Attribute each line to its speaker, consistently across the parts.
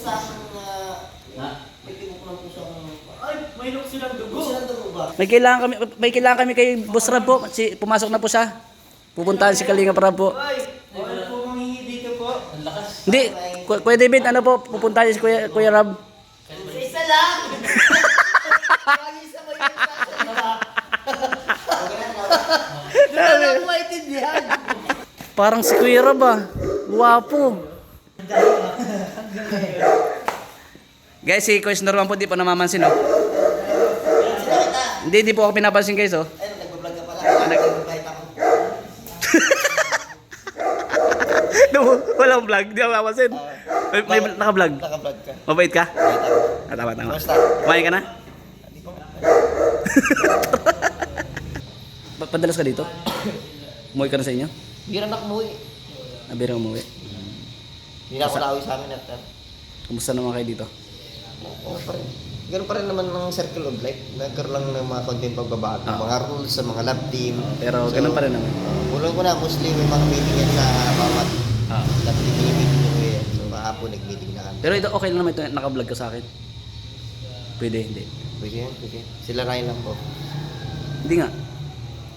Speaker 1: sa akin
Speaker 2: Ha?
Speaker 1: may kinukulang po sa
Speaker 3: Ay, may look silang dugo.
Speaker 1: Sila daw ba?
Speaker 4: May kailangan kami kay Boss Rab po. Pumasok na po siya. Pupuntahan si Kalinga Rab po.
Speaker 3: Ay, wala po manghihi dito po.
Speaker 2: Ang lakas.
Speaker 4: Hindi, Kuya David, ano po, pupuntahan si Kuya Rab.
Speaker 1: Isa lang! Lagi isa mo yung Doon na lang maintindihan.
Speaker 4: Parang si Kuya Rab ah. Guwapo. Guys, si Coach Norman po di pa namamansin oh.
Speaker 1: Sila kita.
Speaker 4: Hindi po ako pinapansin guys oh.
Speaker 1: Ay, nagbablog ka pala. Nag-invite ako.
Speaker 4: No, walang vlog, di ako mapansin. May naka-vlog.
Speaker 1: Naka-vlog ka.
Speaker 4: Mabait ka?
Speaker 1: Invite ako.
Speaker 4: Tama.
Speaker 1: Basta.
Speaker 4: Kumain ka na?
Speaker 1: Hindi pa.
Speaker 4: Padalas ka dito? Umuwi ka na sa inyo?
Speaker 1: Bira na kumuwi.
Speaker 4: Nabira umuwi.
Speaker 1: Hindi na ako nauwi sa amin at
Speaker 4: Kumusta naman kayo dito?
Speaker 1: Oo pa rin. Ganun pa rin naman ng circle of life. Nagkaroon lang ng mga konting pagbabago.
Speaker 4: Ah.
Speaker 1: Mga rules sa mga lab team.
Speaker 4: Pero ganun pa rin naman.
Speaker 1: Ulong ko na, mostly may mga meeting yan sa bawat
Speaker 4: Ah.
Speaker 1: lab team meeting nyo yan. So kahapon nag-meeting na kami.
Speaker 4: Pero ito okay lang naman ito, naka-vlog ka sa akin. Pwede, hindi.
Speaker 1: Pwede yan, pwede. Sila Ryan lang po.
Speaker 4: Hindi nga.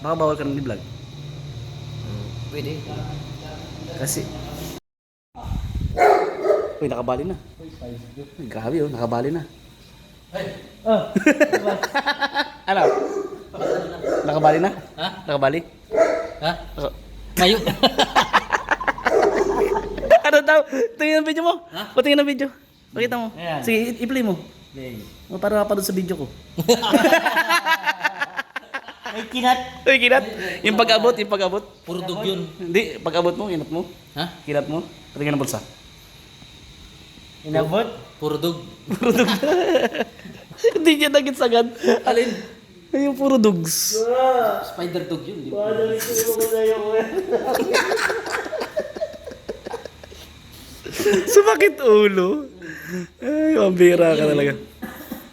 Speaker 4: Baka bawal ka nang i-vlog.
Speaker 1: Pwede.
Speaker 4: Kasi... Uy, nakabali na. Uy, grabe oh, nakabali na.
Speaker 3: Oh,
Speaker 4: Ano? Nakabali na?
Speaker 2: Ha?
Speaker 4: Nakabali?
Speaker 2: Ha?
Speaker 4: Naka-
Speaker 2: Mayo.
Speaker 4: Ano daw? Tingnan ang video mo.
Speaker 2: Ha?
Speaker 4: Patingin ang video. Pakita mo.
Speaker 3: Ayan.
Speaker 4: Sige, i-play mo. O, para mapanood sa video ko.
Speaker 3: may kinat.
Speaker 4: Uy, kinat. Yung pag-abot.
Speaker 2: Puro dug yun.
Speaker 4: Hindi, pag-abot mo, inat mo.
Speaker 2: Ha?
Speaker 4: Kinat mo. Patingin ang bulsa.
Speaker 3: Inabot.
Speaker 2: Puro dug.
Speaker 4: Hindi niya nagit sagad.
Speaker 2: Alin?
Speaker 4: Ay, yung puro dugs.
Speaker 2: Spider dug yun. Di ba?
Speaker 3: Paano rin ko na yung
Speaker 4: Sumakit ulo. Ay, mambira ka talaga.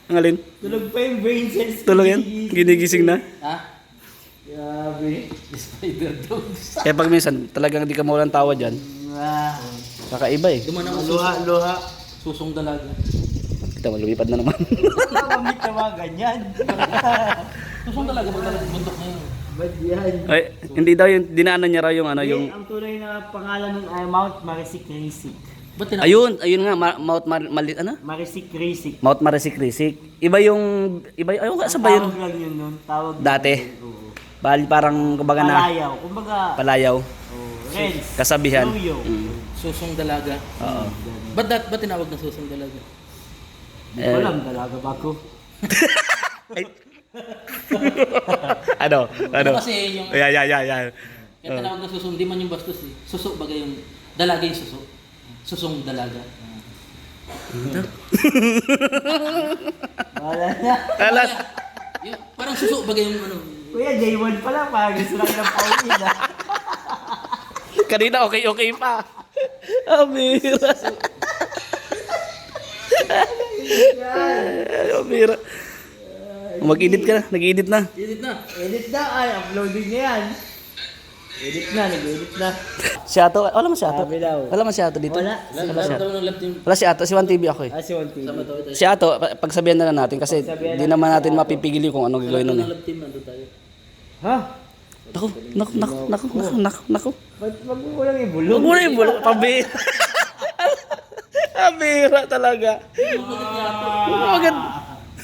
Speaker 4: Ang alin?
Speaker 3: tulog pa yung brain cells.
Speaker 4: Tulog yan? Ginigising na?
Speaker 2: Ha?
Speaker 3: Grabe.
Speaker 2: Spider dogs.
Speaker 4: Kaya pag minsan, talagang di ka mawalang tawa dyan.
Speaker 3: Ah,
Speaker 4: Kakaiba eh.
Speaker 2: Duman ako
Speaker 3: luha, luha.
Speaker 2: susong dalaga.
Speaker 4: Kita mo, lumipad na naman.
Speaker 3: Mamit na mga ganyan.
Speaker 2: Susong dalaga pag talagang bundok na yun.
Speaker 3: Ba't yan?
Speaker 4: Ay, hindi daw yung dinaanan niya raw yung ano yung...
Speaker 3: Ang tunay na pangalan nun ay Mount Marisik Risik.
Speaker 2: Ba't tinawag?
Speaker 4: Ayun nga, Mount ano?
Speaker 3: Marisik Risik.
Speaker 4: Mount Marisik-Risik. Iba yung... ayun nga, sa ba yun?
Speaker 3: Tawag lang yun nun. Tawag
Speaker 4: Dati?
Speaker 3: Oo.
Speaker 4: Bali parang, kumbaga na,
Speaker 3: Palayaw. Kumbaga,
Speaker 4: palayaw.
Speaker 3: Reds.
Speaker 4: Kasabihan.
Speaker 3: Luyo.
Speaker 2: Susong dalaga.
Speaker 4: Oo.
Speaker 2: Ba't tinawag na susong dalaga?
Speaker 3: Hindi ko alam, dalaga ba ko?
Speaker 4: Ay. Ano?
Speaker 2: Kasi yung...
Speaker 4: Yeah.
Speaker 2: Kaya tinawag na susong, di man yung bastos eh. Suso bagay yung... Dalaga yung suso. Susong dalaga.
Speaker 3: Wala na.
Speaker 4: Alat.
Speaker 2: Parang suso bagay yung ano...
Speaker 3: Kuya, J1 pa lang. Parang gusto lang ng paunin ah.
Speaker 4: Kanina okay pa. Amira. Amira. Mag-edit ka na, nag-edit na.
Speaker 2: Edit na.
Speaker 3: Edit na. Ay, uploading na yan. Edit na, nag-edit na.
Speaker 4: Si Ato, wala man si Ato.
Speaker 3: Sabi daw.
Speaker 4: Wala man si Ato dito.
Speaker 3: Wala.
Speaker 4: Wala si Ato.
Speaker 2: Daw ng lab team.
Speaker 4: Wala si Ato, si 1TV ako eh.
Speaker 3: Si 1TV.
Speaker 2: Sama tayo tayo.
Speaker 4: Si Ato, pagsabihan na lang natin kasi
Speaker 3: Pagsabihan
Speaker 4: di
Speaker 3: na
Speaker 4: naman
Speaker 3: natin
Speaker 4: natin
Speaker 3: si Ato.
Speaker 4: mapipigil yung kung anong gagawin nun
Speaker 2: Ng
Speaker 4: eh.
Speaker 2: lab team nandun tayo.
Speaker 3: Ha?
Speaker 4: Naku.
Speaker 3: Ba't wag mo lang ibulong?
Speaker 4: Huwag mo na yung bulok, pabira. Pabira talaga. Agad.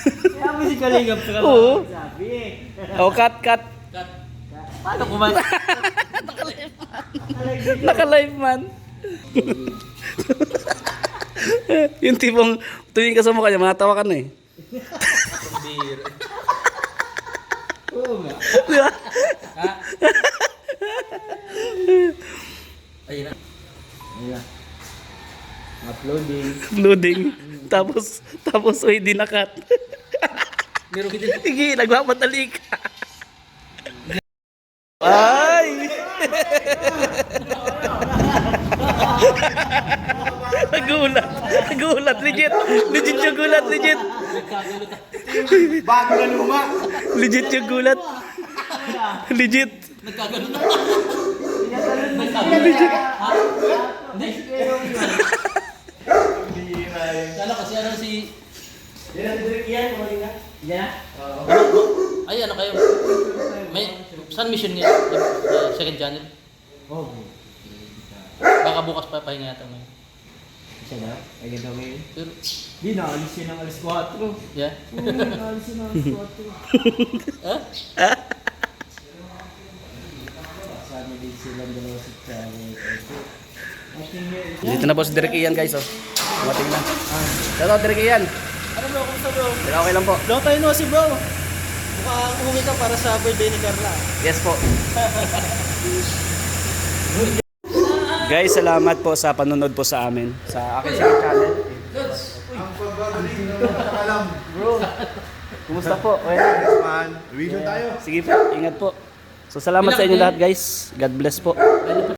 Speaker 3: Kaya mo si Kalingap ka
Speaker 4: Oo.
Speaker 3: sabi eh.
Speaker 4: Oh, cut.
Speaker 2: Cut.
Speaker 3: Paano kumain?
Speaker 4: Naka-live man. Yung tipong tuwing ka sa mukha niya, matawa ka na eh.
Speaker 3: Oo nga.
Speaker 4: Di ba?
Speaker 2: Ha? Ayun na.
Speaker 3: Ayan. Uploading.
Speaker 4: Loading. Tapos uy, di na-cut.
Speaker 2: Meron ka din.
Speaker 4: Sige, nagmamadali ka. Ay! Nagulat. Legit yung gulat, legit.
Speaker 3: Bago na luma.
Speaker 4: Legit yung gulat. Legit.
Speaker 2: Nagkagano na.
Speaker 3: Pinatalan mo
Speaker 2: Nagkagano na.
Speaker 3: siya.
Speaker 2: Ha? Hindi. Ano kasi ano si...
Speaker 3: Yan ang drink yan, kumain ka.
Speaker 2: Yan na? Ay, ano kayo? May... Saan mission niya? Second channel?
Speaker 3: Oh,
Speaker 2: Baka bukas pa pahinga yata ngayon.
Speaker 3: siya na? Ay, ganda mo yun.
Speaker 2: Pero...
Speaker 3: Di, naalis yun ng alas 4.
Speaker 2: Yeah?
Speaker 3: Naalis yun ng alas 4.
Speaker 2: Ha?
Speaker 3: Sana din silang dalawa sa channel.
Speaker 4: Dito na po si Direk Ian guys, oh. Dumating na. Shoutout Direk Ian.
Speaker 3: Ano bro, kumusta bro?
Speaker 4: Pero okay lang po.
Speaker 3: Long time no see bro. Mukhang umuwi ka para sa birthday ni Carla.
Speaker 4: Yes po. Guys, salamat po sa panonood po sa amin. Sa akin sa channel. Bro, kumusta po? Okay.
Speaker 5: Uwi na tayo.
Speaker 4: Sige po, ingat po. So salamat sa inyo lahat guys. God bless po.